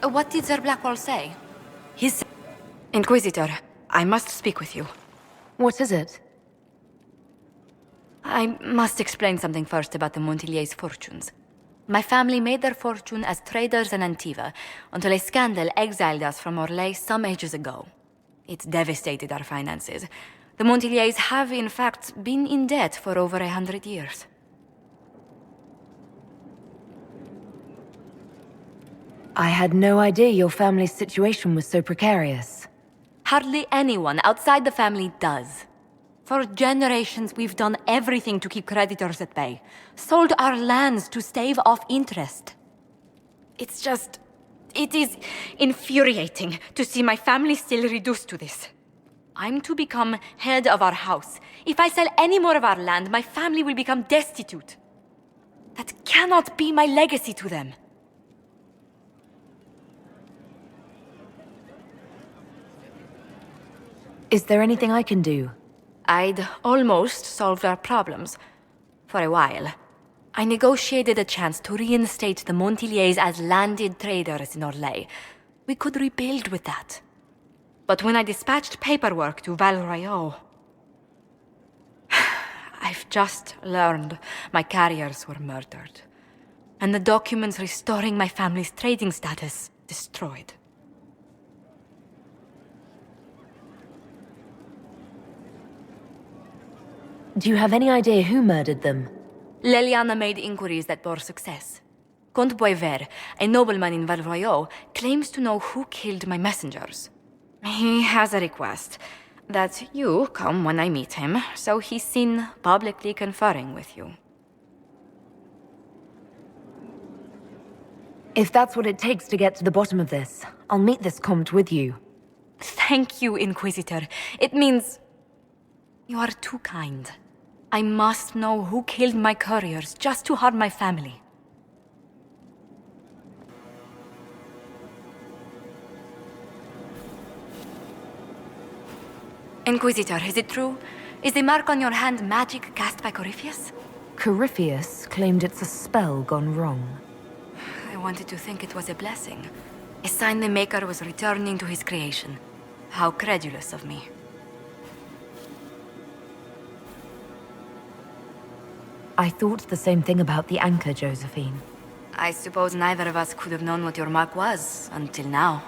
What did Sir Blackwall say? He's... Inquisitor, I must speak with you. What is it? I must explain something first about the Montilier's fortunes. My family made their fortune as traders in Antiva until a scandal exiled us from Orlais some ages ago. It devastated our finances. The Montiliers have, in fact, been in debt for over 100 years. I had no idea your family's situation was so precarious. Hardly anyone outside the family does. For generations, we've done everything to keep creditors at bay. Sold our lands to stave off interest. It is infuriating to see my family still reduced to this. I'm to become head of our house. If I sell any more of our land, my family will become destitute. That cannot be my legacy to them. Is there anything I can do? I'd almost solved our problems. For a while. I negotiated a chance to reinstate the Montiliers as landed traders in Orlais. We could rebuild with that. But when I dispatched paperwork to Val Royeaux... I've just learned my carriers were murdered. And the documents restoring my family's trading status destroyed. Do you have any idea who murdered them? Leliana made inquiries that bore success. Comte Boisvert, a nobleman in Val Royeaux, claims to know who killed my messengers. He has a request that you come when I meet him, so he's seen publicly conferring with you. If that's what it takes to get to the bottom of this, I'll meet this Comte with you. Thank you, Inquisitor. It means... you are too kind. I must know who killed my couriers just to harm my family. Inquisitor, is it true? Is the mark on your hand magic cast by Corypheus? Corypheus claimed it's a spell gone wrong. I wanted to think it was a blessing. A sign the Maker was returning to his creation. How credulous of me. I thought the same thing about the anchor, Josephine. I suppose neither of us could have known what your mark was until now.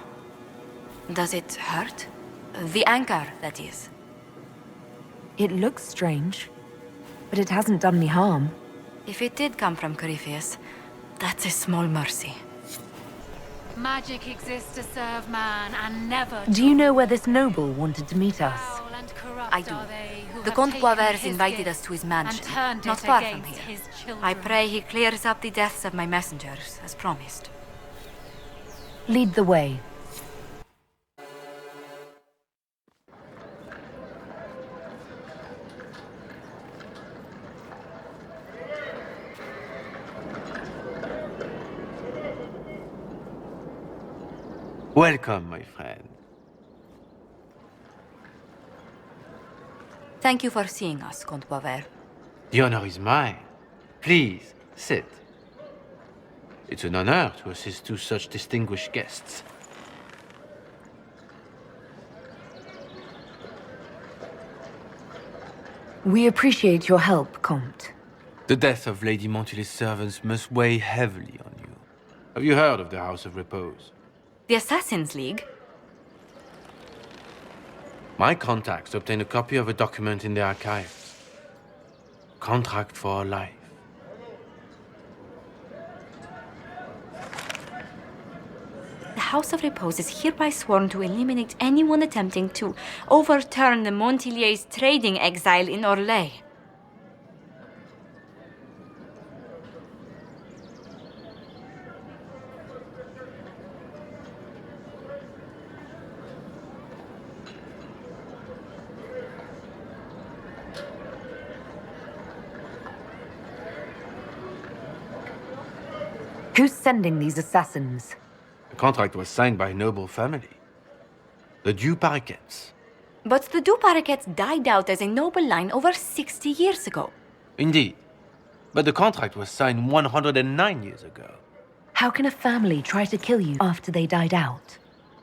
Does it hurt? The anchor, that is. It looks strange, but it hasn't done me harm. If it did come from Corypheus, that's a small mercy. Magic exists to serve man and never... Do you know where this noble wanted to meet us? I do. The Comte Boisvert invited us to his mansion, not far from here. I pray he clears up the deaths of my messengers, as promised. Lead the way. Welcome, my friend. Thank you for seeing us, Comte Boisvert. The honor is mine. Please, sit. It's an honor to assist two such distinguished guests. We appreciate your help, Comte. The death of Lady Montilier's servants must weigh heavily on you. Have you heard of the House of Repose? The Assassin's League? My contacts obtained a copy of a document in the archives. Contract for life. The House of Repose is hereby sworn to eliminate anyone attempting to overturn the Montiliers' trading exile in Orlais. Who's sending these assassins? The contract was signed by a noble family. The Du Paraquets. But the Du Paraquets died out as a noble line over 60 years ago. Indeed. But the contract was signed 109 years ago. How can a family try to kill you after they died out?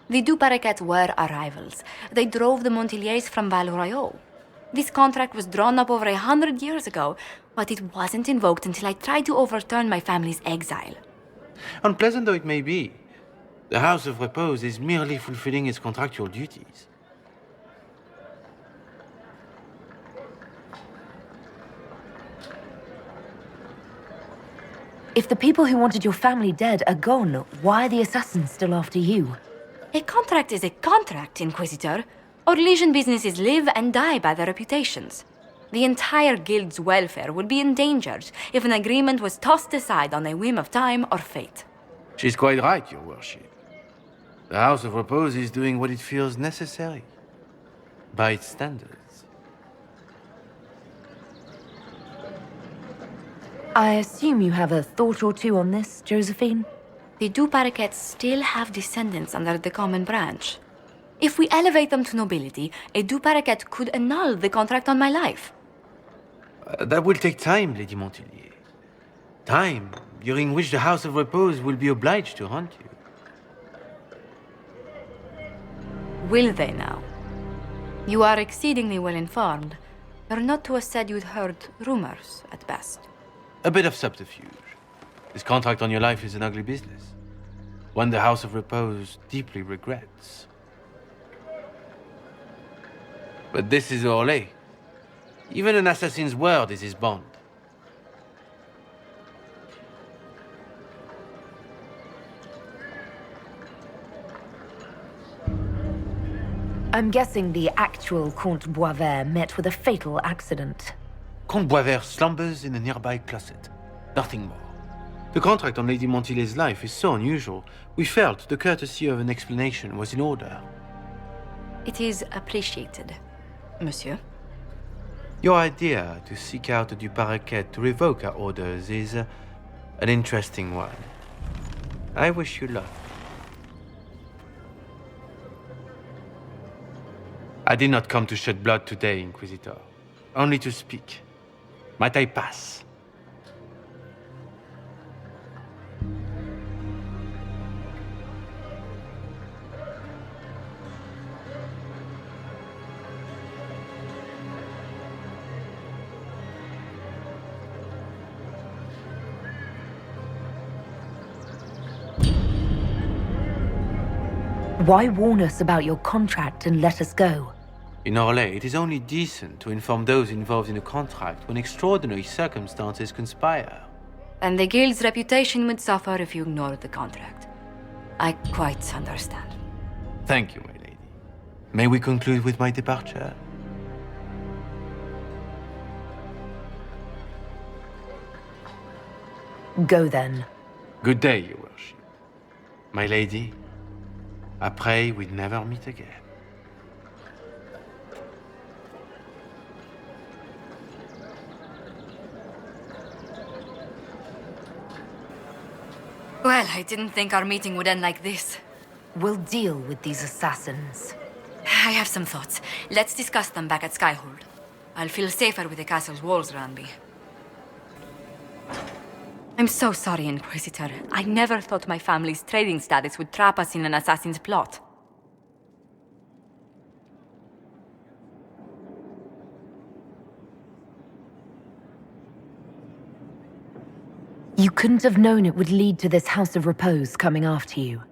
The du Paraquets were our rivals. They drove the Montiliers from Val. This contract was drawn up over 100 years ago, but it wasn't invoked until I tried to overturn my family's exile. Unpleasant though it may be, the House of Repose is merely fulfilling its contractual duties. If the people who wanted your family dead are gone, why are the assassins still after you? A contract is a contract, Inquisitor. Our Legion businesses live and die by their reputations. The entire guild's welfare would be endangered if an agreement was tossed aside on a whim of time or fate. She's quite right, Your Worship. The House of Repose is doing what it feels necessary, by its standards. I assume you have a thought or two on this, Josephine? The du Paraquets still have descendants under the common branch. If we elevate them to nobility, a du Paraquet could annul the contract on my life. That will take time, Lady Montilier. Time during which the House of Repose will be obliged to hunt you. Will they now? You are exceedingly well informed. You're not to have said you'd heard rumors, at best. A bit of subterfuge. This contract on your life is an ugly business. One the House of Repose deeply regrets. But this is Orlais. Even an assassin's word is his bond. I'm guessing the actual Comte Boisvert met with a fatal accident. Comte Boisvert slumbers in a nearby closet. Nothing more. The contract on Lady Montilier's life is so unusual, we felt the courtesy of an explanation was in order. It is appreciated, monsieur. Your idea to seek out the du Paraquet to revoke our orders is an interesting one. I wish you luck. I did not come to shed blood today, Inquisitor. Only to speak. Might I pass? Why warn us about your contract and let us go? In Orlais, it is only decent to inform those involved in a contract when extraordinary circumstances conspire. And the guild's reputation would suffer if you ignored the contract. I quite understand. Thank you, my lady. May we conclude with my departure? Go then. Good day, Your Worship. My lady, I pray we never meet again. Well, I didn't think our meeting would end like this. We'll deal with these assassins. I have some thoughts. Let's discuss them back at Skyhold. I'll feel safer with the castle's walls around me. I'm so sorry, Inquisitor. I never thought my family's trading status would trap us in an assassin's plot. You couldn't have known it would lead to this House of Repose coming after you.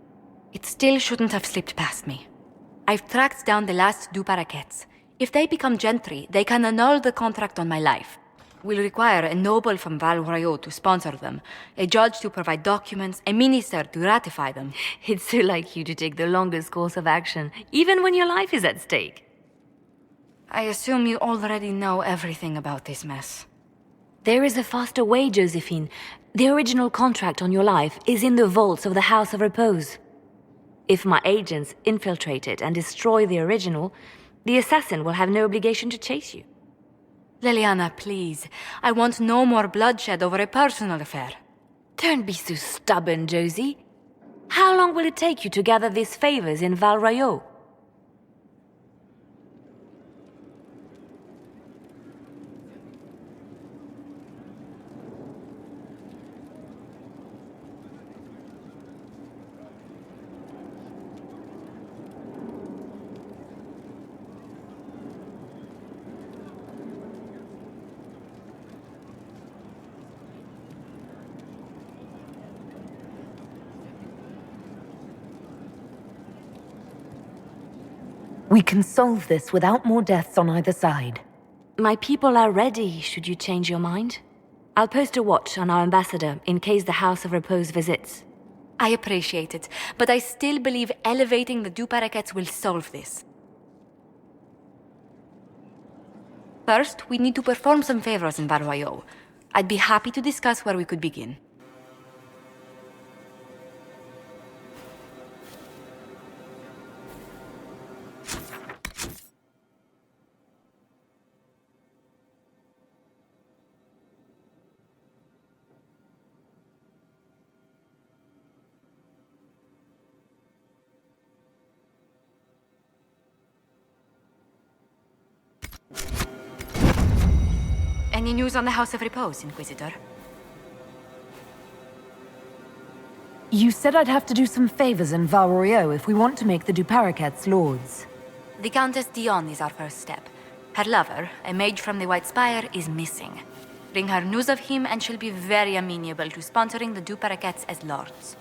It still shouldn't have slipped past me. I've tracked down the last du Paraquets. If they become gentry, they can annul the contract on my life. We'll require a noble from Val to sponsor them, a judge to provide documents, a minister to ratify them. It's so like you to take the longest course of action, even when your life is at stake. I assume you already know everything about this mess. There is a faster way, Josephine. The original contract on your life is in the vaults of the House of Repose. If my agents infiltrate it and destroy the original, the assassin will have no obligation to chase you. Liliana, please. I want no more bloodshed over a personal affair. Don't be so stubborn, Josie. How long will it take you to gather these favors in Val? We can solve this without more deaths on either side. My people are ready, should you change your mind. I'll post a watch on our ambassador in case the House of Repose visits. I appreciate it, but I still believe elevating the du Paraquets will solve this. First, we need to perform some favors in Barroyaux. I'd be happy to discuss where we could begin. Any news on the House of Repose, Inquisitor? You said I'd have to do some favors in Valroyo if we want to make the du Paraquets lords. The Countess Dion is our first step. Her lover, a mage from the White Spire, is missing. Bring her news of him and she'll be very amenable to sponsoring the du Paraquets as lords.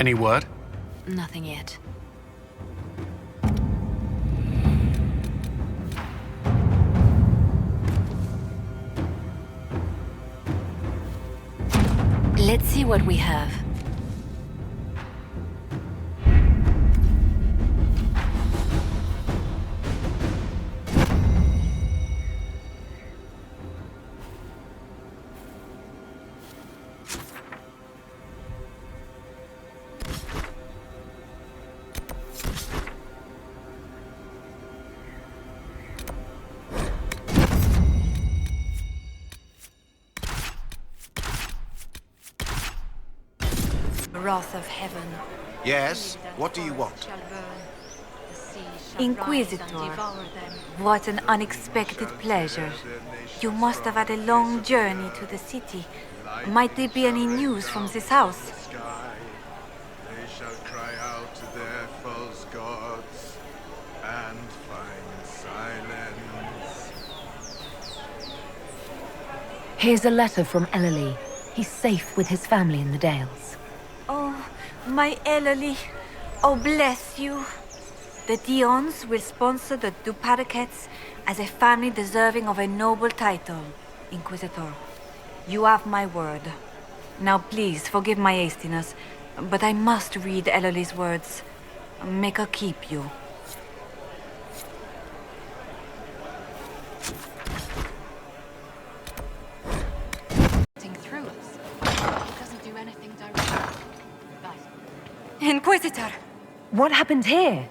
Any word? Nothing yet. Let's see what we have. Wrath of heaven. Yes? What do you want? Inquisitor, what an unexpected pleasure. You must have had a long journey to the city. Might there be any news from this house? They shall cry out to their false gods and find silence. Here's a letter from Ellerly. He's safe with his family in the Dales. Oh, my Ellerly. Oh, bless you. The Dions will sponsor the du Paraquets as a family deserving of a noble title, Inquisitor. You have my word. Now please, forgive my hastiness, but I must read Ellerly's words. Make her keep you. Through us. It doesn't do anything directly. Inquisitor! What happened here?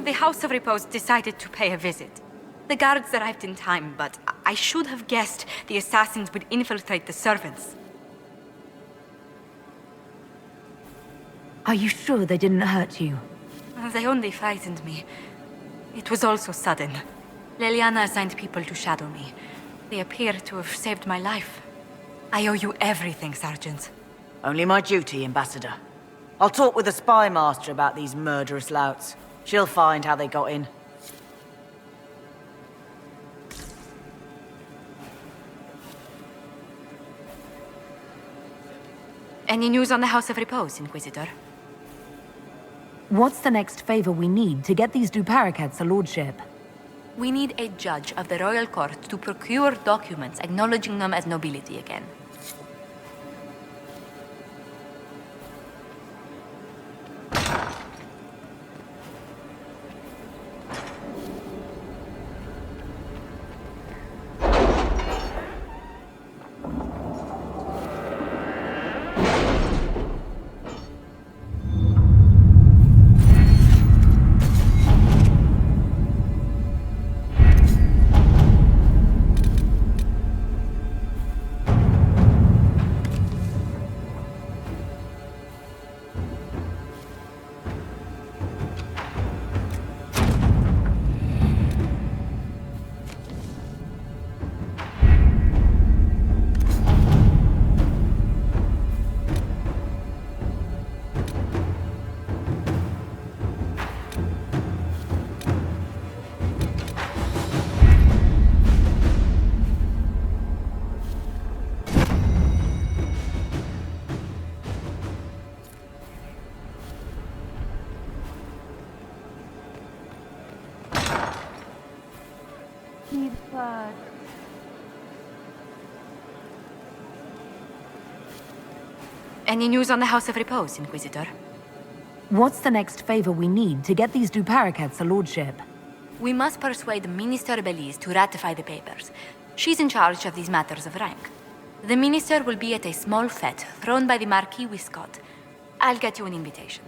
The House of Repose decided to pay a visit. The guards arrived in time, but I should have guessed the assassins would infiltrate the servants. Are you sure they didn't hurt you? They only frightened me. It was all so sudden. Leliana assigned people to shadow me. They appear to have saved my life. I owe you everything, Sergeant. Only my duty, Ambassador. I'll talk with the spy master about these murderous louts. She'll find how they got in. Any news on the House of Repose, Inquisitor? What's the next favor we need to get these du Paraquets a lordship? We need a judge of the royal court to procure documents acknowledging them as nobility again. but... Any news on the House of Repose, Inquisitor? What's the next favor we need to get these duparakets a lordship? We must persuade Minister Belize to ratify the papers. She's in charge of these matters of rank. The minister will be at a small fete thrown by the Marquis Wiscott. I'll get you an invitation.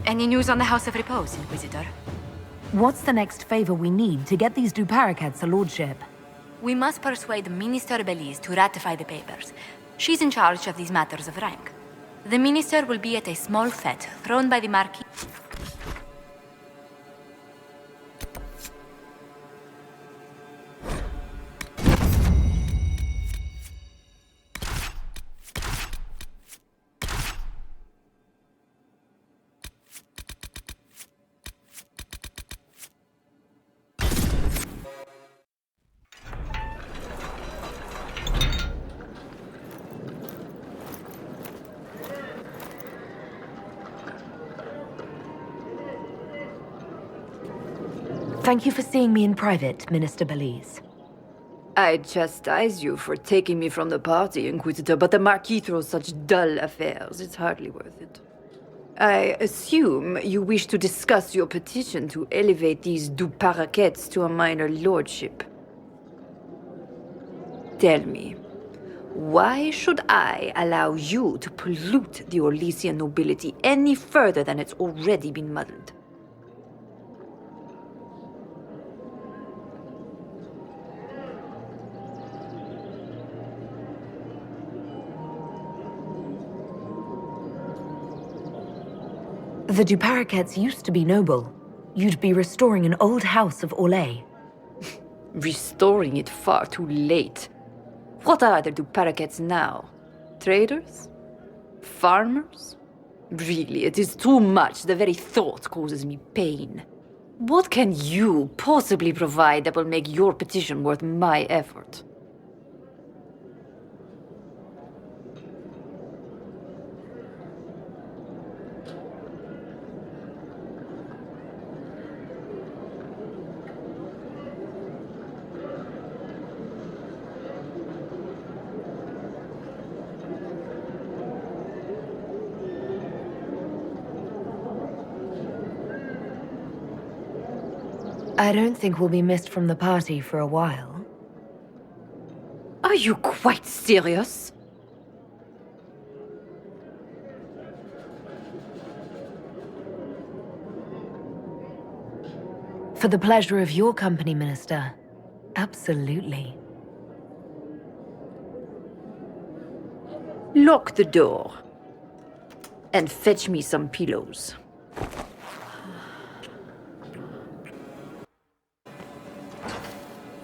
Any news on the House of Repose, Inquisitor? What's the next favor we need to get these duparakets a lordship? We must persuade Minister Belize to ratify the papers. She's in charge of these matters of rank. The minister will be at a small fete thrown by the Marquis. Thank you for seeing me in private, Minister Belize. I chastise you for taking me from the party, Inquisitor, but the Marquis throws such dull affairs. It's hardly worth it. I assume you wish to discuss your petition to elevate these duparakets to a minor lordship. Tell me, why should I allow you to pollute the Orlesian nobility any further than it's already been muddled? The duparakets used to be noble. You'd be restoring an old house of Orlais. Restoring it far too late. What are the duparakets now? Traders? Farmers? Really, it is too much. The very thought causes me pain. What can you possibly provide that will make your petition worth my effort? I don't think we'll be missed from the party for a while. Are you quite serious? For the pleasure of your company, Minister. Absolutely. Lock the door. And fetch me some pillows.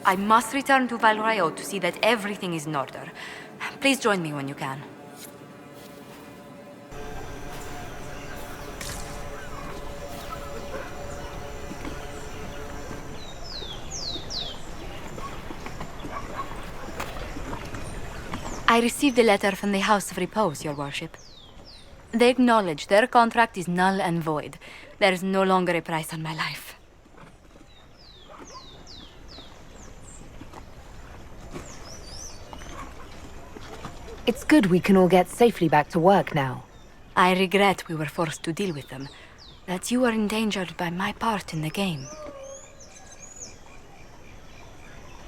I must return to Valrayo to see that everything is in order. Please join me when you can. I received a letter from the House of Repose, Your Worship. They acknowledge their contract is null and void. There is no longer a price on my life. It's good we can all get safely back to work now. I regret we were forced to deal with them. That you were endangered by my part in the game.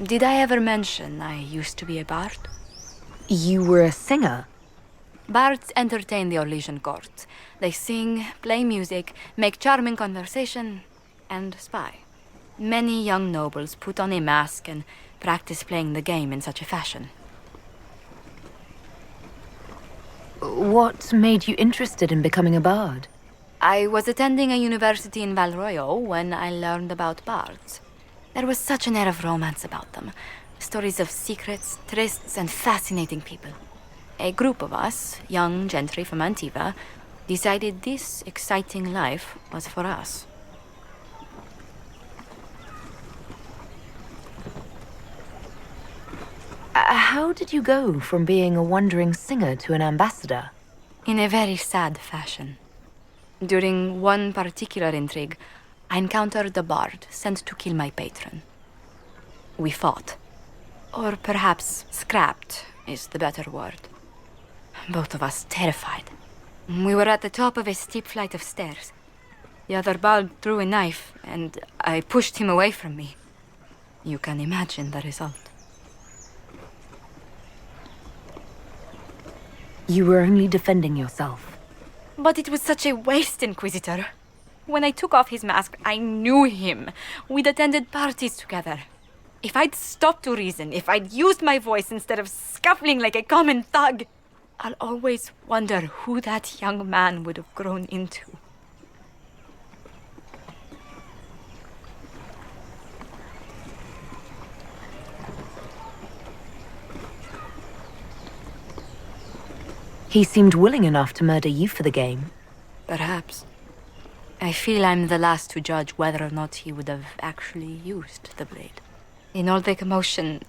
Did I ever mention I used to be a bard? You were a singer? Bards entertain the Orlesian court. They sing, play music, make charming conversation, and spy. Many young nobles put on a mask and practice playing the game in such a fashion. What made you interested in becoming a bard? I was attending a university in Valroyo when I learned about bards. There was such an air of romance about them. Stories of secrets, trysts, and fascinating people. A group of us, young gentry from Antiva, decided this exciting life was for us. How did you go from being a wandering singer to an ambassador? In a very sad fashion. During one particular intrigue, I encountered a bard sent to kill my patron. We fought. Or perhaps scrapped is the better word. Both of us terrified. We were at the top of a steep flight of stairs. The other bard threw a knife, and I pushed him away from me. You can imagine the result. You were only defending yourself. But it was such a waste, Inquisitor. When I took off his mask, I knew him. We'd attended parties together. If I'd stopped to reason, if I'd used my voice instead of scuffling like a common thug, I'll always wonder who that young man would have grown into. He seemed willing enough to murder you for the game. Perhaps. I feel I'm the last to judge whether or not he would have actually used the blade. In all the commotion...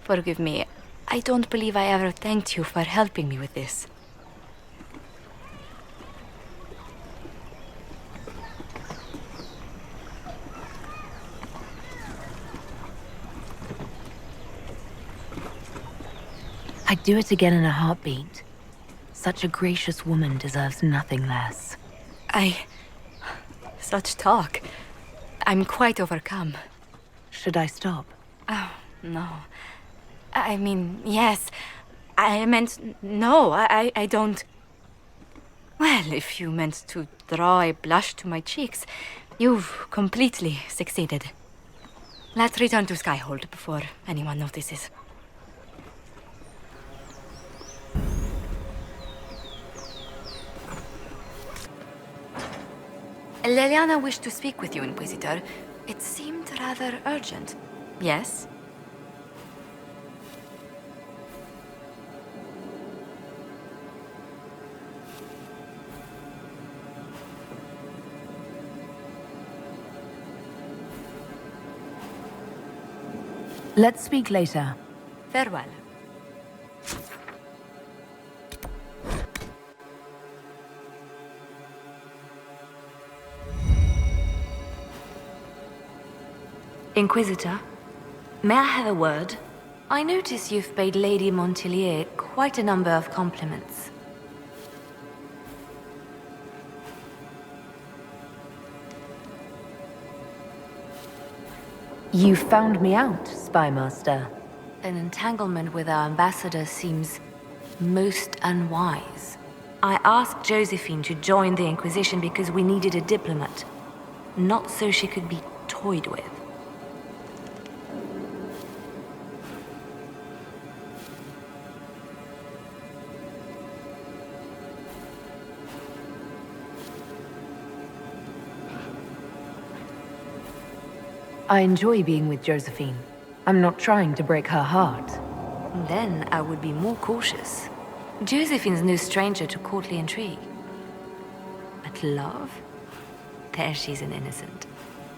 forgive me, I don't believe I ever thanked you for helping me with this. I'd do it again in a heartbeat. Such a gracious woman deserves nothing less. Such talk. I'm quite overcome. Should I stop? Oh, no. I mean, yes. I meant no, I don't... Well, if you meant to draw a blush to my cheeks, you've completely succeeded. Let's return to Skyhold before anyone notices. Leliana wished to speak with you, Inquisitor. It seemed rather urgent. Yes? Let's speak later. Farewell. Inquisitor, may I have a word? I notice you've paid Lady Montilier quite a number of compliments. You found me out, Spymaster. An entanglement with our ambassador seems most unwise. I asked Josephine to join the Inquisition because we needed a diplomat, not so she could be toyed with. I enjoy being with Josephine. I'm not trying to break her heart. Then I would be more cautious. Josephine's no stranger to courtly intrigue. But love? There she's an innocent.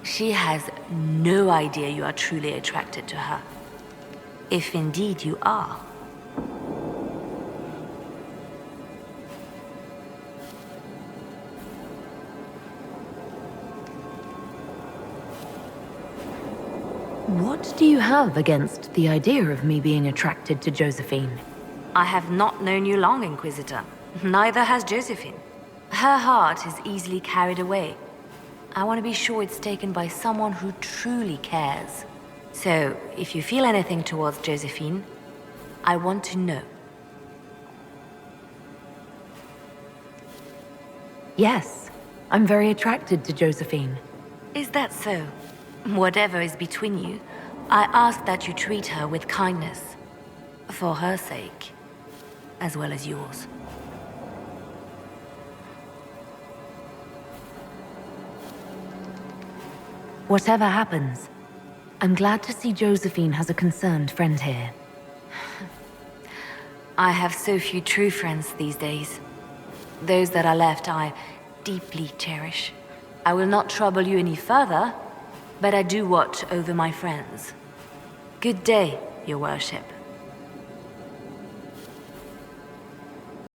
She has no idea you are truly attracted to her. If indeed you are. What do you have against the idea of me being attracted to Josephine? I have not known you long, Inquisitor. Neither has Josephine. Her heart is easily carried away. I want to be sure it's taken by someone who truly cares. So, if you feel anything towards Josephine, I want to know. Yes, I'm very attracted to Josephine. Is that so? Whatever is between you, I ask that you treat her with kindness. For her sake, as well as yours. Whatever happens, I'm glad to see Josephine has a concerned friend here. I have so few true friends these days. Those that are left I deeply cherish. I will not trouble you any further, but I do watch over my friends. Good day, your worship.